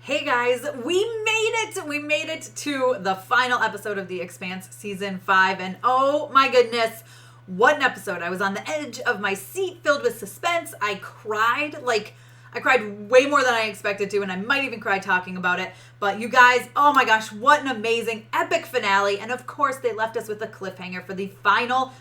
Hey guys, we made it! We made it to the final episode of The Expanse Season 5, and oh my goodness, what an episode. I was on the edge of my seat filled with suspense. I cried way more than I expected to, and I might even cry talking about it. But you guys, oh my gosh, what an amazing, epic finale. And of course, they left us with a cliffhanger for the final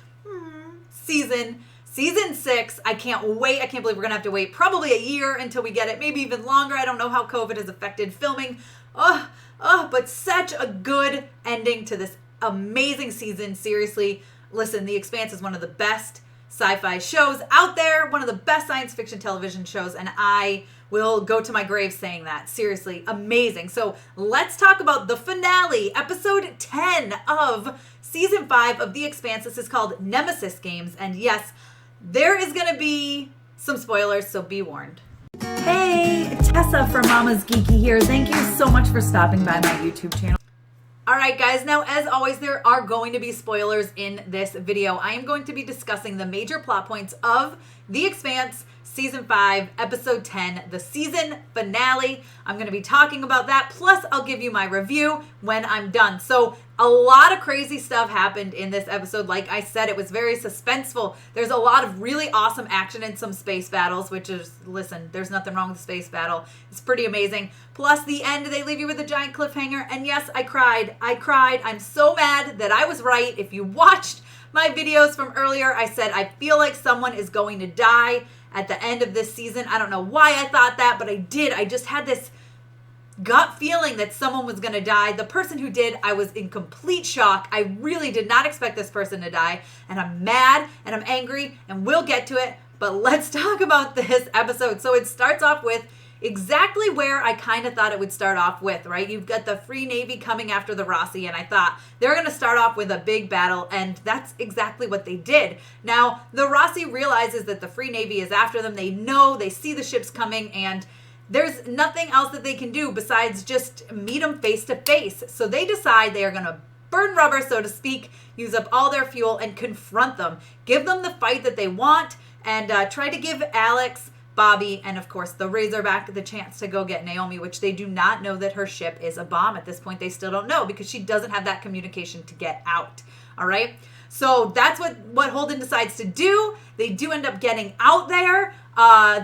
season 6. I can't wait. I can't believe we're going to have to wait probably a year until we get it. Maybe even longer. I don't know how COVID has affected filming. But such a good ending to this amazing season. Seriously, listen, The Expanse is one of the best sci-fi shows out there, one of the best science fiction television shows, and I will go to my grave saying that. Seriously, amazing. So let's talk about the finale, episode 10 of season 5 of The Expanse. This is called Nemesis Games, and yes, there is going to be some spoilers, so be warned. Hey, Tessa from Mama's Geeky here. Thank you so much for stopping by my YouTube channel. All right, guys. Now, as always, there are going to be spoilers in this video. I am going to be discussing the major plot points of The Expanse Season 5, Episode 10, the season finale. I'm going to be talking about that. Plus, I'll give you my review when I'm done. So, a lot of crazy stuff happened in this episode. Like I said, it was very suspenseful. There's a lot of really awesome action and some space battles, which is, listen, there's nothing wrong with the space battle. It's pretty amazing. Plus, the end, they leave you with a giant cliffhanger. And yes, I cried. I'm so mad that I was right. If you watched my videos from earlier, I said, I feel like someone is going to die at the end of this season. I don't know why I thought that, but I did. I just had this gut feeling that someone was going to die. The person who did, I was in complete shock. I really did not expect this person to die, and I'm mad and I'm angry, and we'll get to it, but let's talk about this episode. So it starts off with exactly where I kind of thought it would start off with, right? You've got the Free Navy coming after the Rossi, and I thought they're going to start off with a big battle, and that's exactly what they did. Now, the Rossi realizes that the Free Navy is after them. They see the ships coming, and there's nothing else that they can do besides just meet them face to face. So they decide they are going to burn rubber, so to speak, use up all their fuel, and confront them. Give them the fight that they want, and try to give Alex, Bobby, and of course the Razorback the chance to go get Naomi, which they do not know that her ship is a bomb at this point. They still don't know because she doesn't have that communication to get out. All right. So that's what Holden decides to do. They do end up getting out there.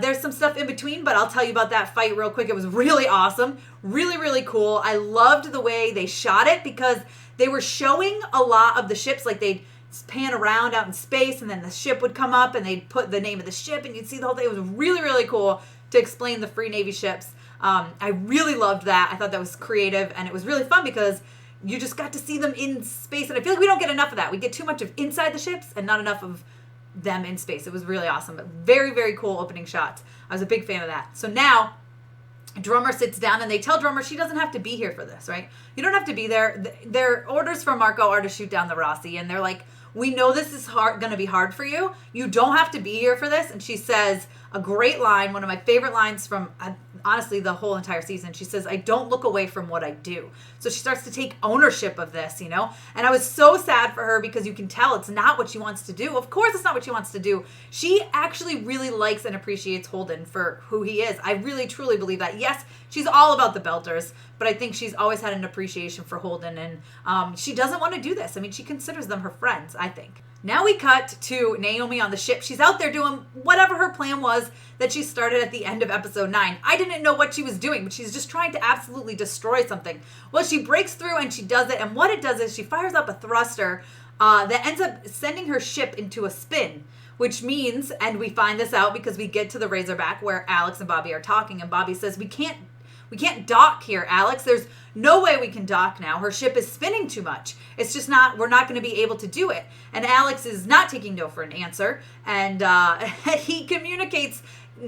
There's some stuff in between, but I'll tell you about that fight real quick. It was really awesome. Really, really cool. I loved the way they shot it because they were showing a lot of the ships. Like they'd pan around out in space, and then the ship would come up, and they'd put the name of the ship, and you'd see the whole thing. It was really, really cool to explain the Free Navy ships. I really loved that. I thought that was creative, and it was really fun because you just got to see them in space, and I feel like we don't get enough of that. We get too much of inside the ships and not enough of them in space. It was really awesome, but very, very cool opening shots. I was a big fan of that. So now Drummer sits down, and they tell Drummer she doesn't have to be here for this, right? You don't have to be there. Their orders from Marco are to shoot down the Rossi, and they're like, we know this is going to be hard for you. You don't have to be here for this. And she says a great line, one of my favorite lines from, honestly, the whole entire season. She says, I don't look away from what I do. So she starts to take ownership of this, you know? And I was so sad for her because you can tell it's not what she wants to do. Of course it's not what she wants to do. She actually really likes and appreciates Holden for who he is. I really, truly believe that. Yes, she's all about the Belters, but I think she's always had an appreciation for Holden, and she doesn't want to do this. I mean, she considers them her friends, I think. Now we cut to Naomi on the ship. She's out there doing whatever her plan was that she started at the end of episode 9. I didn't know what she was doing, but she's just trying to absolutely destroy something. Well, she breaks through and she does it, and what it does is she fires up a thruster that ends up sending her ship into a spin, which means, and we find this out because we get to the Razorback where Alex and Bobby are talking, and Bobby says, we can't dock here, Alex. There's no way we can dock now. Her ship is spinning too much. It's just we're not going to be able to do it. And Alex is not taking no for an answer. And he communicates,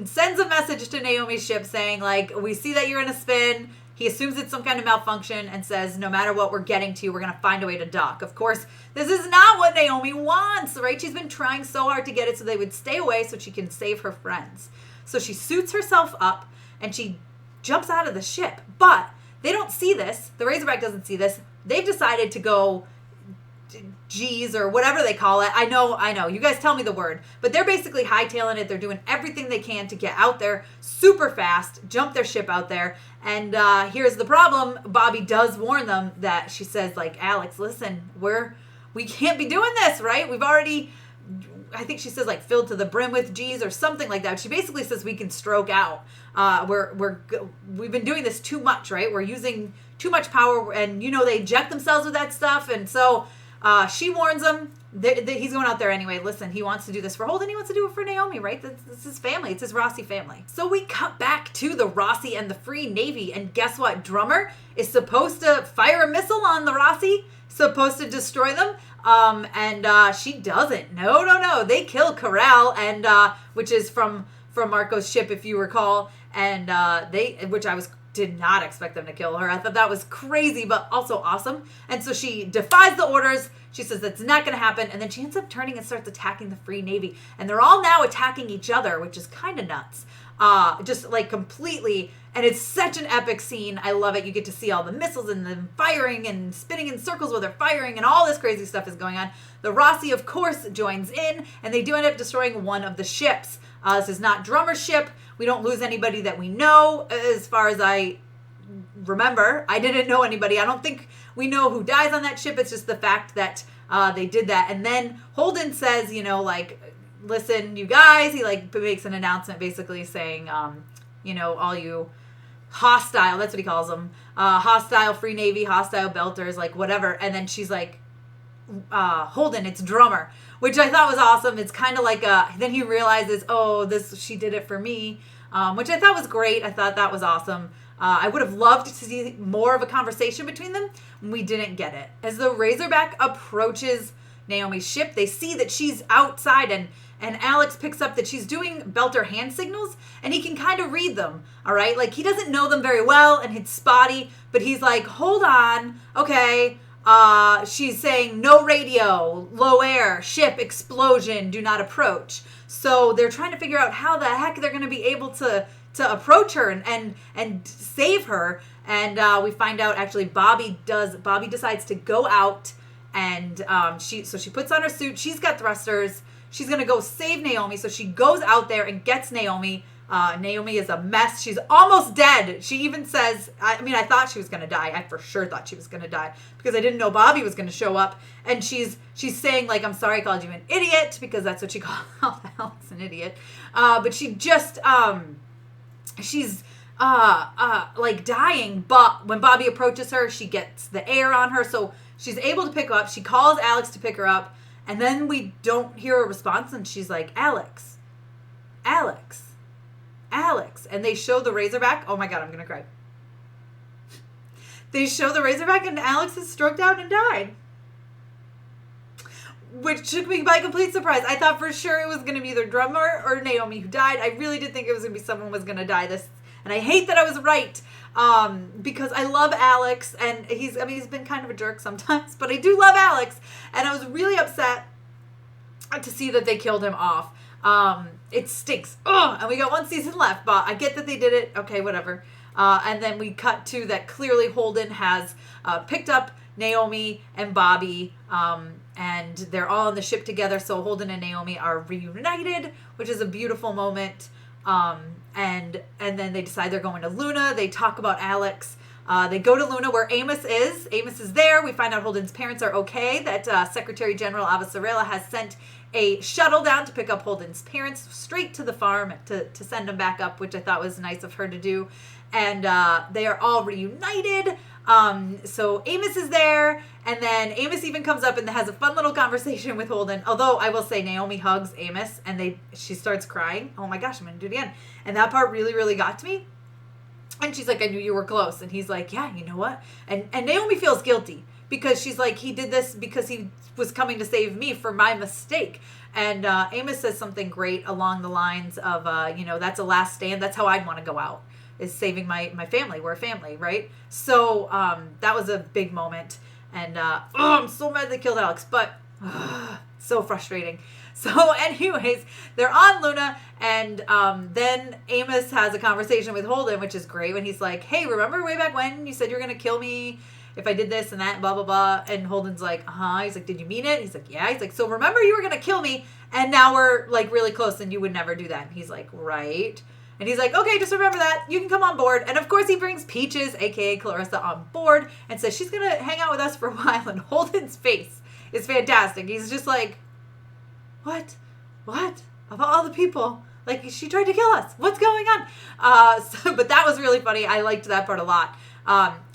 sends a message to Naomi's ship saying, like, we see that you're in a spin. He assumes it's some kind of malfunction and says, no matter what we're getting to, we're going to find a way to dock. Of course, this is not what Naomi wants, right? She's been trying so hard to get it so they would stay away so she can save her friends. So she suits herself up and she jumps out of the ship, but they don't see this. The Razorback doesn't see this. They've decided to go G's or whatever they call it. I know. You guys tell me the word. But they're basically hightailing it. They're doing everything they can to get out there super fast, jump their ship out there. And here's the problem. Bobby does warn them that she says, like, Alex, listen, we can't be doing this, right? We've already, I think she says, like, filled to the brim with G's or something like that. She basically says we can stroke out. We've been doing this too much, right? We're using too much power, and, they eject themselves with that stuff. And so she warns him that he's going out there anyway. Listen, he wants to do this for Holden. He wants to do it for Naomi, right? This is his family. It's his Rossi family. So we cut back to the Rossi and the Free Navy. And guess what? Drummer is supposed to fire a missile on the Rossi, supposed to destroy them. And she doesn't. No. They kill Corral, and which is from Marco's ship, if you recall. And did not expect them to kill her. I thought that was crazy, but also awesome. And so she defies the orders. She says that's not going to happen. And then she ends up turning and starts attacking the Free Navy. And they're all now attacking each other, which is kind of nuts. Just like completely. And it's such an epic scene. I love it. You get to see all the missiles and them firing and spinning in circles while they're firing, and all this crazy stuff is going on. The Rossi, of course, joins in, and they do end up destroying one of the ships. This is not Drummer's ship. We don't lose anybody that we know, as far as I remember. I didn't know anybody. I don't think we know who dies on that ship. It's just the fact that they did that. And then Holden says, listen, you guys, he makes an announcement basically saying, all you hostile, that's what he calls them, hostile Free Navy, hostile belters, like whatever. And then she's like, Holden, it's Drummer, which I thought was awesome. It's kind of like then he realizes, she did it for me, which I thought was great. I thought that was awesome. I would have loved to see more of a conversation between them. We didn't get it. As the Razorback approaches Naomi's ship, they see that she's outside, and Alex picks up that she's doing Belter hand signals, and he can kind of read them, all right? Like, he doesn't know them very well, and it's spotty, but he's like, hold on, okay. She's saying no radio, low air, ship, explosion, do not approach. So they're trying to figure out how the heck they're going to be able to approach her and save her. And we find out actually Bobby decides to go out, and she puts on her suit. She's got thrusters. She's going to go save Naomi. So she goes out there and gets Naomi. Naomi is a mess. She's almost dead. She even says, I thought she was going to die. I for sure thought she was going to die because I didn't know Bobby was going to show up. And she's saying, like, I'm sorry I called you an idiot, because that's what she called Alex, an idiot. But she just, she's like dying. But when Bobby approaches her, she gets the air on her. So she's able to pick her up. She calls Alex to pick her up. And then we don't hear a response. And she's like, Alex. And they show the Razorback. Oh my God, I'm going to cry. They show the Razorback, and Alex is stroked out and died. Which took me by complete surprise. I thought for sure it was going to be either Drummer or Naomi who died. I really did think it was going to be someone was going to die this. And I hate that I was right. Because I love Alex, and he's been kind of a jerk sometimes, but I do love Alex. And I was really upset to see that they killed him off. It stinks. And we got one season left, but I get that they did it. Okay, whatever. And then we cut to that clearly Holden has picked up Naomi and Bobby, and they're all on the ship together. So Holden and Naomi are reunited, which is a beautiful moment. And then they decide they're going to Luna. They talk about Alex. They go to Luna where Amos is. Amos is there. We find out Holden's parents are okay, that Secretary General Avasarela has sent a shuttle down to pick up Holden's parents straight to the farm to send them back up, which I thought was nice of her to do. And they are all reunited. So Amos is there, and then Amos even comes up and has a fun little conversation with Holden. Although I will say Naomi hugs Amos, and she starts crying. Oh my gosh, I'm going to do it again. And that part really, really got to me. And she's like, I knew you were close. And he's like, yeah, you know what? And Naomi feels guilty because she's like, he did this because he was coming to save me for my mistake. And Amos says something great along the lines of, that's a last stand. That's how I'd want to go out, is saving my family. We're a family, right? So that was a big moment. And I'm so mad they killed Alex, but so frustrating. So anyways, they're on Luna, and then Amos has a conversation with Holden, which is great, when he's like, hey, remember way back when you said you were going to kill me if I did this and that, blah, blah, blah. And Holden's like, He's like, did you mean it? He's like, yeah. He's like, so remember you were going to kill me and now we're like really close and you would never do that. And he's like, right. And he's like, okay, just remember that. You can come on board. And of course he brings Peaches, aka Clarissa, on board and says she's going to hang out with us for a while. And Holden's face is fantastic. He's just like, what? Of all the people, like she tried to kill us. What's going on? But that was really funny. I liked that part a lot.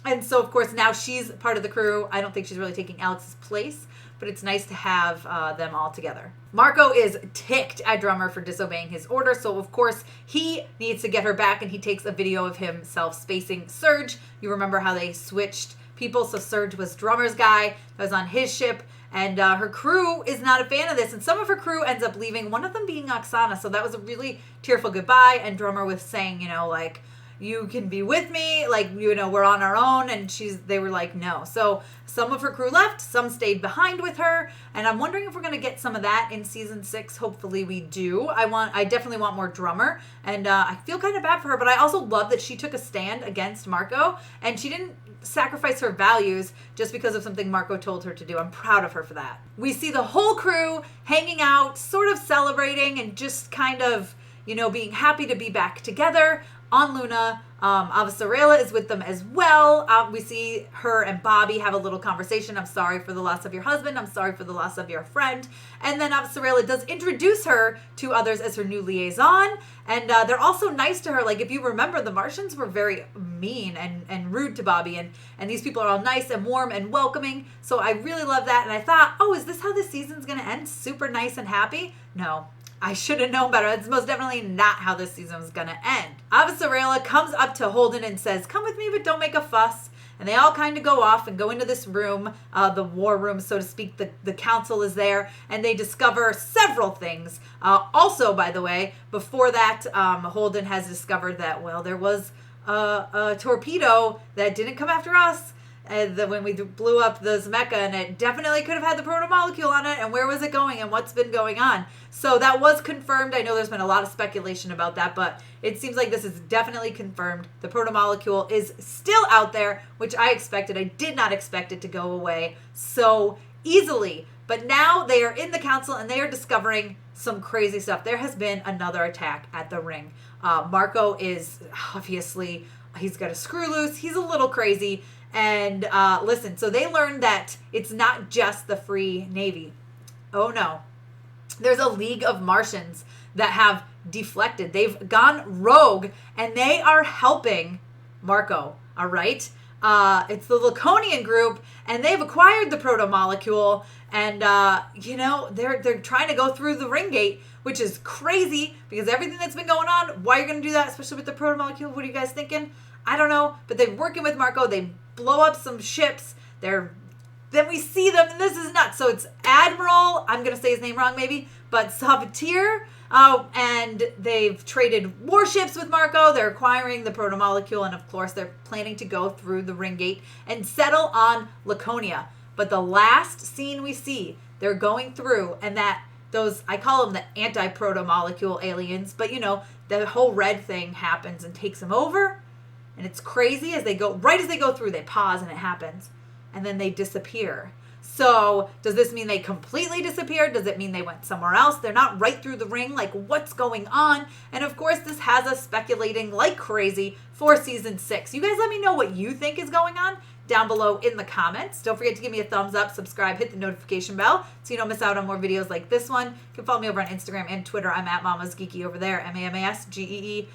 And so of course now she's part of the crew. I don't think she's really taking Alex's place, but it's nice to have them all together. Marco is ticked at Drummer for disobeying his order, so of course he needs to get her back, and he takes a video of himself spacing Serge. You remember how they switched people, so Serge was Drummer's guy that was on his ship, and her crew is not a fan of this, and some of her crew ends up leaving, one of them being Oksana, so that was a really tearful goodbye, and Drummer was saying, like, you can be with me, like, we're on our own, and they were like, no. So some of her crew left, some stayed behind with her, and I'm wondering if we're going to get some of that in season 6. Hopefully we do. I definitely want more Drummer, and I feel kind of bad for her, but I also love that she took a stand against Marco, and she didn't sacrifice her values just because of something Marco told her to do. I'm proud of her for that. We see the whole crew hanging out, sort of celebrating, and just kind of, being happy to be back together on Luna. Avasarela is with them as well. We see her and Bobby have a little conversation. I'm sorry for the loss of your husband. I'm sorry for the loss of your friend. And then Avasarela does introduce her to others as her new liaison. And they're also nice to her. Like, if you remember, the Martians were very mean and rude to Bobby. And these people are all nice and warm and welcoming. So I really love that. And I thought, is this how this season's going to end? Super nice and happy? No. I should have known better. It's most definitely not how this season was going to end. Avasarela comes up to Holden and says, come with me, but don't make a fuss. And they all kind of go off and go into this room, the war room, so to speak. The council is there, and they discover several things. Also, by the way, before that, Holden has discovered that, there was a torpedo that didn't come after us. When we blew up the Zemeckis, and it definitely could have had the proto-molecule on it, and where was it going, and what's been going on. So that was confirmed. I know there's been a lot of speculation about that, but it seems like this is definitely confirmed. The proto-molecule is still out there, which I expected. I did not expect it to go away so easily. But now they are in the council, and they are discovering some crazy stuff. There has been another attack at the ring. Marco is obviously, he's got a screw loose. He's a little crazy. And listen, so they learned that it's not just the Free Navy. Oh no. There's a League of Martians that have deflected. They've gone rogue, and they are helping Marco, all right? It's the Laconian group, and they've acquired the proto-molecule, and, they're trying to go through the ring gate, which is crazy, because everything that's been going on, why you're going to do that, especially with the proto-molecule, what are you guys thinking? I don't know, but they're working with Marco. They blow up some ships. Then we see them, and this is nuts. So it's Admiral, I'm going to say his name wrong maybe, but Sabatier, and they've traded warships with Marco. They're acquiring the proto-molecule, and of course they're planning to go through the ring gate and settle on Laconia. But the last scene we see, they're going through, and I call them the anti-proto-molecule aliens, but the whole red thing happens and takes them over. And it's crazy as they go through, they pause and it happens. And then they disappear. So does this mean they completely disappeared? Does it mean they went somewhere else? They're not right through the ring. Like, what's going on? And of course, this has us speculating like crazy for season 6. You guys let me know what you think is going on down below in the comments. Don't forget to give me a thumbs up, subscribe, hit the notification bell so you don't miss out on more videos like this one. You can follow me over on Instagram and Twitter. I'm at Mama's Geeky over there, MAMASGEEKY.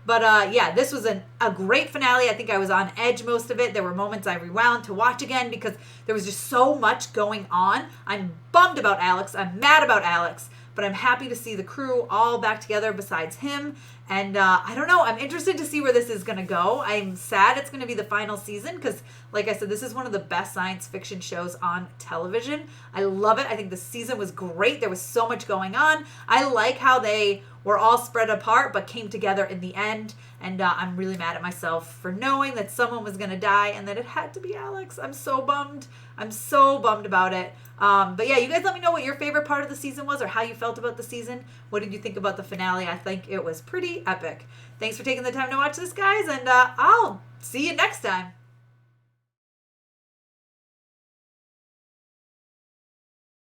But this was a great finale. I think I was on edge most of it. There were moments I rewound to watch again because there was just so much going on. I'm bummed about Alex. I'm mad about Alex. But I'm happy to see the crew all back together besides him. And I don't know. I'm interested to see where this is going to go. I'm sad it's going to be the final season because, like I said, this is one of the best science fiction shows on television. I love it. I think the season was great. There was so much going on. I like how they were all spread apart but came together in the end. And I'm really mad at myself for knowing that someone was going to die and that it had to be Alex. I'm so bummed. I'm so bummed about it. But yeah, you guys let me know what your favorite part of the season was or how you felt about the season. What did you think about the finale? I think it was pretty epic. Thanks for taking the time to watch this, guys, and I'll see you next time.